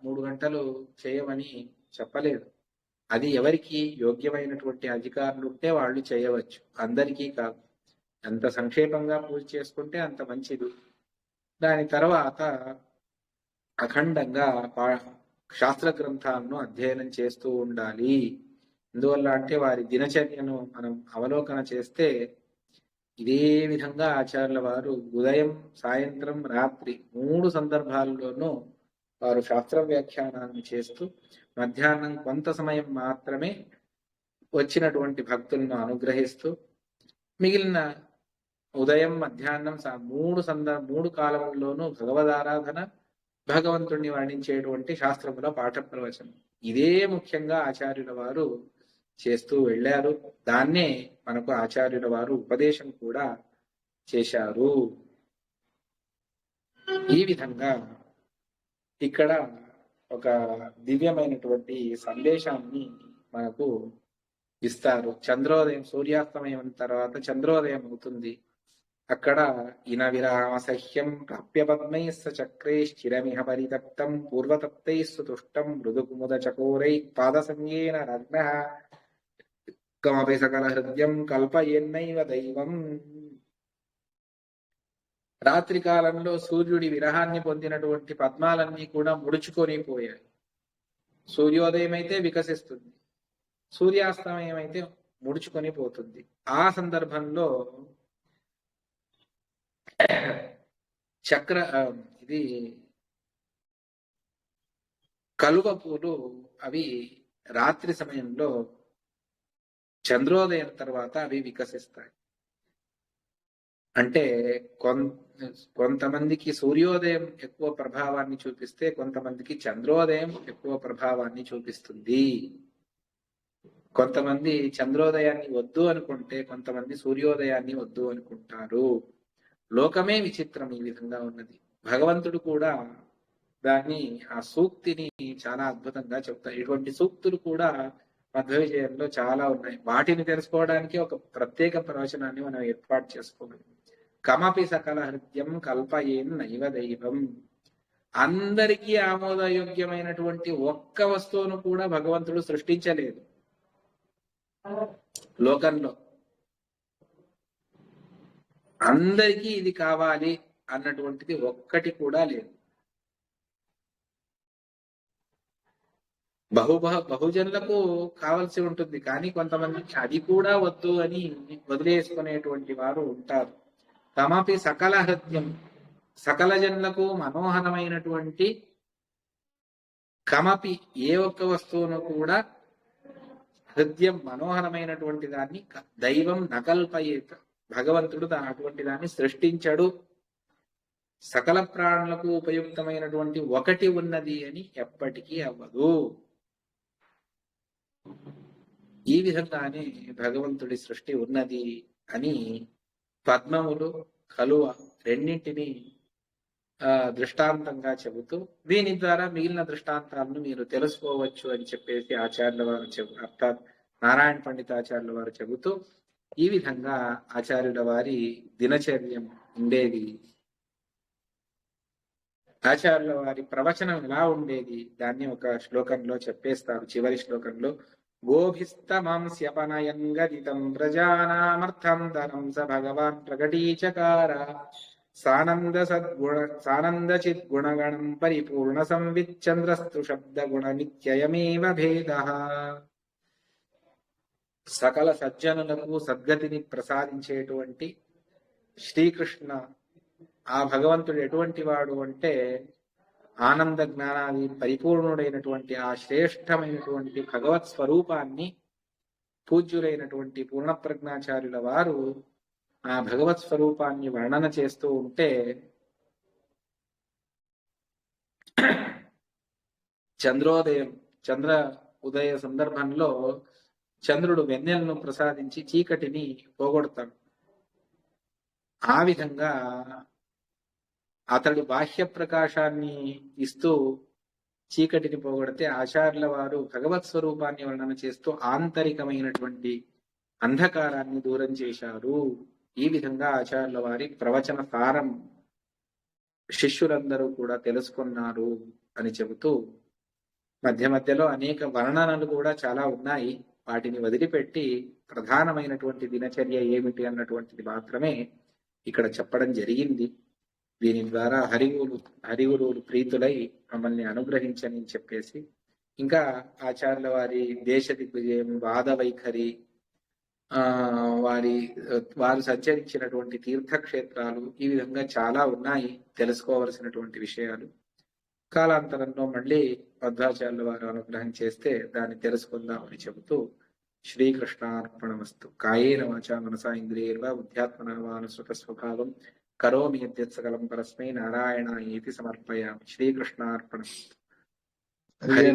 3 గంటలు చేయమని చెప్పలేదు. అది ఎవరికి యోగ్యమైనటువంటి అధికారులు ఉంటే వాళ్ళు చేయవచ్చు, అందరికీ కాదు. ఎంత సంక్షేపంగా పూజ చేసుకుంటే అంత మంచిది. దాని తర్వాత అఖండంగా శాస్త్ర గ్రంథాలను అధ్యయనం చేస్తూ ఉండాలి. ఎందువల్ల అంటే వారి దినచర్యను మనం అవలోకన చేస్తే ఇదే విధంగా ఆచార్యుల వారు ఉదయం, సాయంత్రం, రాత్రి 3 సందర్భాల్లోనూ వారు శాస్త్ర వ్యాఖ్యానాన్ని చేస్తూ మధ్యాహ్నం కొంత సమయం మాత్రమే వచ్చినటువంటి భక్తులను అనుగ్రహిస్తూ మిగిలిన ఉదయం, మధ్యాహ్నం 3 కాలంలోనూ భగవదారాధన, భగవంతుణ్ణి వర్ణించేటువంటి శాస్త్రముల పాఠ ప్రవచనం. ఇదే ముఖ్యంగా ఆచార్యుల వారు చేస్తూ వెళ్ళారు. దాన్నే మనకు ఆచార్యుల వారు ఉపదేశం కూడా చేశారు. ఈ విధంగా ఇక్కడ ఒక దివ్యమైనటువంటి సందేశాన్ని మనకు ఇస్తారు. చంద్రోదయం, సూర్యాస్తమయం తర్వాత చంద్రోదయం అవుతుంది. అక్కడ ఇన విరామసహ్యం ప్రాప్య పద్మైస్స చక్రే స్థిరమిహ పరితప్తం పూర్వతప్తైస్సు తుష్టం మృదుకుముద చకోరై పాదసంగేన రగ్నః కమపి సకల హృదయం కల్పయేన్నైవ దైవం. రాత్రి కాలంలో సూర్యుడి విరహాన్ని పొందినటువంటి పద్మాలన్నీ కూడా ముడుచుకొని పోయాయి. సూర్యోదయం అయితే వికసిస్తుంది, సూర్యాస్తమయం అయితే ముడుచుకొని పోతుంది. ఆ సందర్భంలో ఇది కలువ పూలు అవి రాత్రి సమయంలో చంద్రోదయం తర్వాత అవి వికసిస్తాయి. అంటే కొంతమందికి సూర్యోదయం ఎక్కువ ప్రభావాన్ని చూపిస్తే కొంతమందికి చంద్రోదయం ఎక్కువ ప్రభావాన్ని చూపిస్తుంది. కొంతమంది చంద్రోదయాన్ని వద్దు అనుకుంటే కొంతమంది సూర్యోదయాన్ని వద్దు అనుకుంటారు. లోకమే విచిత్రం ఈ విధంగా ఉన్నది. భగవంతుడు కూడా దాన్ని, ఆ సూక్తిని చాలా అద్భుతంగా చెప్తారు. ఇటువంటి సూక్తులు కూడా మధ్వ విజయంలో చాలా ఉన్నాయి. వాటిని తెలుసుకోవడానికి ఒక ప్రత్యేక ప్రవచనాన్ని మనం ఏర్పాటు చేసుకోవాలి. కమపి సకల హృదయం కల్పయేన్ నైవ దైవం. అందరికీ ఆమోదయోగ్యమైనటువంటి ఒక్క వస్తువును కూడా భగవంతుడు సృష్టించలేదు లోకంలో. అందరికీ ఇది కావాలి అన్నటువంటిది ఒక్కటి కూడా లేదు. బహుజనులకు కావలసి ఉంటుంది, కానీ కొంతమందికి అది కూడా వద్దు అని వదిలేసుకునేటువంటి వారు ఉంటారు. తమపి సకల హృదయం, సకల జనులకు మనోహరమైనటువంటి కమపి ఏ ఒక్క వస్తువును కూడా హృదయం మనోహరమైనటువంటి దాన్ని దైవం నకల్పయేత, భగవంతుడు అటువంటి దాన్ని సృష్టించడు. సకల ప్రాణులకు ఉపయుక్తమైనటువంటి ఒకటి ఉన్నది అని ఎప్పటికీ అవ్వదు. ఈ విధంగానే భగవంతుడి సృష్టి ఉన్నది అని పద్మములు, కలువ రెండింటిని దృష్టాంతంగా చెబుతూ దీని ద్వారా మిగిలిన దృష్టాంతాలను మీరు తెలుసుకోవచ్చు అని చెప్పేసి ఆచార్యుల వారు అర్థాత్ నారాయణ పండితాచార్యుల వారు చెబుతూ ఈ విధంగా ఆచార్యుల వారి దినచర్యం ఉండేది. ఆచార్యుల వారి ప్రవచనం ఎలా ఉండేది దాన్ని ఒక శ్లోకంలో చెప్పేస్తారు. చివరి శ్లోకంలో గోభిస్తమాంస్యపనయం గదితం ప్రజానామర్థం ధనం స భగవాన్ ప్రకటీచకార సానంద చిద్గుణగణం పరిపూర్ణ సంవిచ్చంద్రస్తు శబ్ద గుణ నిత్యయమేవ భేదః. సకల సజ్జనులకు సద్గతిని ప్రసాదించేటువంటి శ్రీకృష్ణ, ఆ భగవంతుడు ఎటువంటి వాడు అంటే ఆనంద జ్ఞానాది పరిపూర్ణుడైనటువంటి ఆ శ్రేష్టమైనటువంటి భగవత్ స్వరూపాన్ని పూజ్యులైనటువంటి పూర్ణప్రజ్ఞాచార్యుల వారు ఆ భగవత్ స్వరూపాన్ని వర్ణన చేస్తూ ఉంటే చంద్ర ఉదయ సందర్భంలో చంద్రుడు వెన్నెలను ప్రసాదించి చీకటిని పోగొడతాడు. ఆ విధంగా అతడు బాహ్య ప్రకాశాన్ని ఇస్తూ చీకటిని పోగొడితే ఆచార్యుల వారు భగవత్ స్వరూపాన్ని వర్ణన చేస్తూ ఆంతరికమైనటువంటి అంధకారాన్ని దూరం చేశారు. ఈ విధంగా ఆచార్యుల వారి ప్రవచన సారం శిష్యులందరూ కూడా తెలుసుకున్నారు అని చెబుతూ మధ్య మధ్యలో అనేక వర్ణనలు కూడా చాలా ఉన్నాయి. వాటిని వదిలిపెట్టి ప్రధానమైనటువంటి దినచర్య ఏమిటి అన్నటువంటిది మాత్రమే ఇక్కడ చెప్పడం జరిగింది. దీని ద్వారా హరిగురువులు ప్రీతులై మమ్మల్ని అనుగ్రహించని చెప్పేసి, ఇంకా ఆచార్యుల వారి దేశ దిగ్విజయం, వాద వైఖరి, వారు సంచరించినటువంటి తీర్థక్షేత్రాలు, ఈ విధంగా చాలా ఉన్నాయి తెలుసుకోవలసినటువంటి విషయాలు. కాలాంతరంలో మళ్ళీ మధ్వాచార్యుల వారు అనుగ్రహం చేస్తే దాన్ని తెలుసుకుందామని చెబుతూ శ్రీకృష్ణార్పణమస్తు. కాయేన వాచా మనసా ఇంద్రియైర్వా బుద్ధ్యాత్మనా వా అనుసృత స్వభావం కరోమి యద్యత్ సకలం పరస్మై నారాయణాయేతి సమర్పయామి. శ్రీకృష్ణార్పణమస్తు. హరి